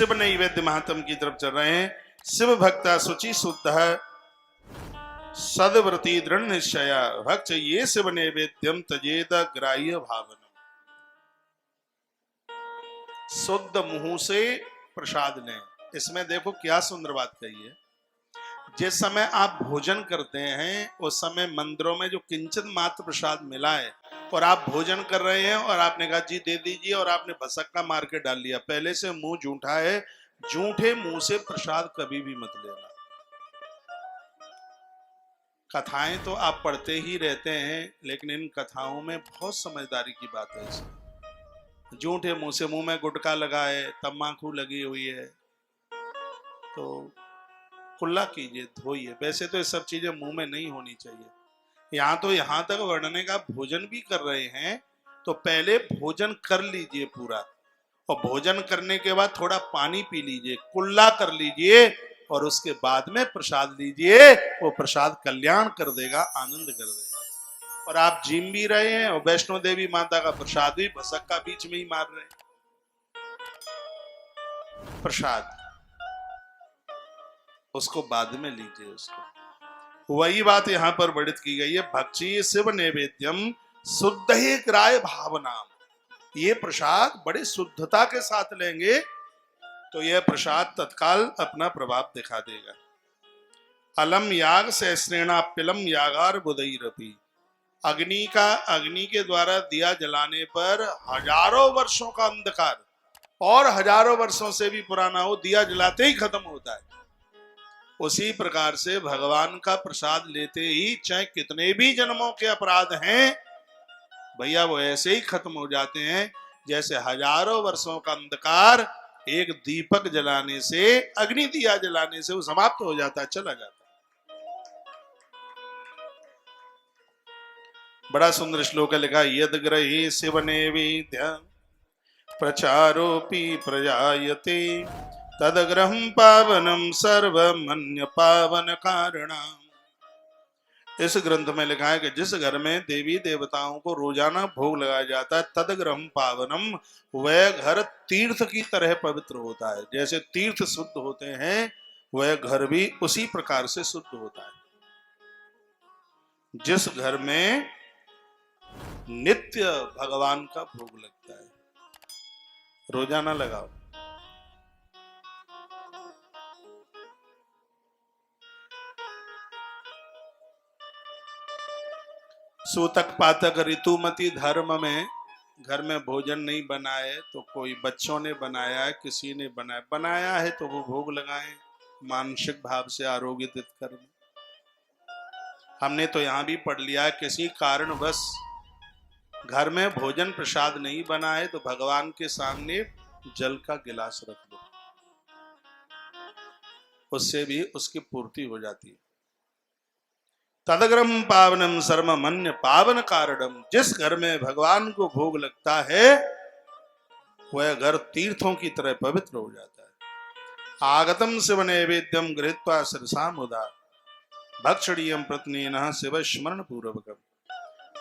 शिव नैवेद्य महात्म की तरफ चल रहे हैं। शिव भक्ता शुचि शुद्ध सदव्रती दृढ़ निश्चया भक्त ये शिव नैवेद्यम तजेद ग्राह्य भावनम। शुद्ध मुंह से प्रसाद लें। इसमें देखो क्या सुंदर बात कही है। जिस समय आप भोजन करते हैं उस समय मंदिरों में जो किंचित मात्र प्रसाद मिला है और आप भोजन कर रहे हैं और आपने कहा जी दे दीजिए और आपने भसक्का मार के डाल लिया, पहले से मुंह जूठा है, जूठे मुंह से प्रसाद कभी भी मत लेना। कथाएं तो आप पढ़ते ही रहते हैं लेकिन इन कथाओं में बहुत समझदारी की बात है। इसमें जूठे मुंह से, मुंह में गुटखा लगा है, तम्बाकू लगी हुई है, तो कुल्ला कीजिए, धोइए। वैसे तो ये सब चीजें मुंह में नहीं होनी चाहिए। यहाँ तक वर्णने का भोजन भी कर रहे हैं तो पहले भोजन कर लीजिए पूरा, और भोजन करने के बाद थोड़ा पानी पी लीजिए, कुल्ला कर लीजिए और उसके बाद में प्रसाद लीजिए। वो प्रसाद कल्याण कर देगा, आनंद कर देगा। और आप जिम भी रहे हैं और वैष्णो देवी माता का प्रसाद भी भसक्का बीच में ही मार रहे हैं। प्रसाद उसको बाद में लीजिए। उसको वही बात यहां पर वर्णित की गई है। भक्षी शिव नैवेद्यम शुद्ध ही ग्राह्य भावनाम। ये प्रसाद बड़े शुद्धता के साथ लेंगे तो यह प्रसाद तत्काल अपना प्रभाव दिखा देगा। अलम याग से श्रेणापिलम यागार बुधैरपि। अग्नि के द्वारा दिया जलाने पर हजारों वर्षों का अंधकार और हजारों वर्षों से भी पुराना हो, दिया जलाते ही खत्म होता है। उसी प्रकार से भगवान का प्रसाद लेते ही चाहे कितने भी जन्मों के अपराध हैं भैया वो ऐसे ही खत्म हो जाते हैं जैसे हजारों वर्षों का अंधकार एक दीपक जलाने से, अग्नि दिया जलाने से वो समाप्त हो जाता है, चला जाता है। बड़ा सुंदर श्लोक लिखा, यद ग्रही शिव नैवेद्य प्रचारोपि प्रजायते तदग्रहं पावनम सर्वमन्य पावन कारणम। इस ग्रंथ में लिखा है कि जिस घर में देवी देवताओं को रोजाना भोग लगाया जाता है तदग्रहं पावनम, वह घर तीर्थ की तरह पवित्र होता है। जैसे तीर्थ शुद्ध होते हैं वह घर भी उसी प्रकार से शुद्ध होता है। जिस घर में नित्य भगवान का भोग लगता है, रोजाना लगाओ। सूतक पातक ऋतुमती धर्म में घर में भोजन नहीं बनाए तो कोई बच्चों ने बनाया है, किसी ने बनाया है तो वो भोग लगाएं मानसिक भाव से आरोग्यित कर। हमने तो यहाँ भी पढ़ लिया है किसी कारणवश घर में भोजन प्रसाद नहीं बना है तो भगवान के सामने जल का गिलास रख दो, उससे भी उसकी पूर्ति हो जाती है। तदग्रम पावनम सर्वमन्य पावन कारणम। जिस घर में भगवान को भोग लगता है वह घर तीर्थों की तरह पवित्र हो जाता है। आगतम शिव नैवेद्यम गृहीत्वा शिरसा मुदा भक्षणीयम प्रतिनेन शिव स्मरण पूर्वकम।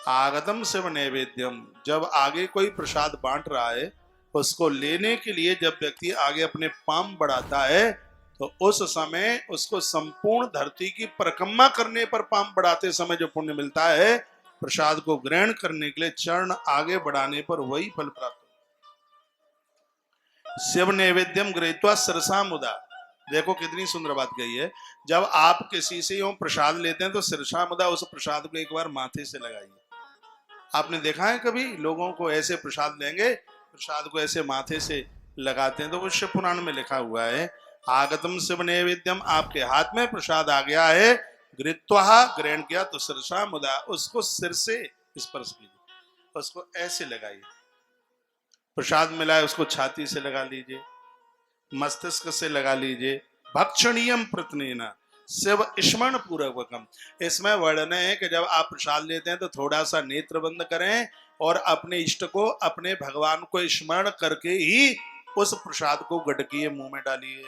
आगतम शिव नैवेद्यम, जब आगे कोई प्रसाद बांट रहा है उसको लेने के लिए जब व्यक्ति आगे अपने पांव बढ़ाता है तो उस समय उसको संपूर्ण धरती की परिक्रमा करने पर पांव बढ़ाते समय जो पुण्य मिलता है, प्रसाद को ग्रहण करने के लिए चरण आगे बढ़ाने पर वही फल प्राप्त हो। शिव नैवेद्यम गृहीत्वा शिरसा मुदा। देखो कितनी सुंदर बात कही है। जब आप किसी से यूं प्रसाद लेते हैं तो शिरसा मुदा, उस प्रसाद को एक बार माथे से लगाइए। आपने देखा है कभी लोगों को ऐसे प्रसाद लेंगे, प्रसाद को ऐसे माथे से लगाते हैं, तो वो शिव पुराण में लिखा हुआ है। आगतम शिव नैवेद्यम, आपके हाथ में प्रसाद आ गया है, गृहीत्वा ग्रहण किया तो शिरसा मुदा, उसको सिर से स्पर्श कीजिए, उसको ऐसे लगाइए। प्रसाद मिला है उसको छाती से लगा लीजिए, मस्तिष्क से लगा लीजिए। भक्षणीयम प्रतिनेन शिव स्मरण पूर्वकम। इसमें वर्णन है कि जब आप प्रसाद लेते हैं तो थोड़ा सा नेत्र बंद करें और अपने इष्ट को, अपने भगवान को स्मरण करके ही उस प्रसाद को गटकिए, मुंह में डालिए।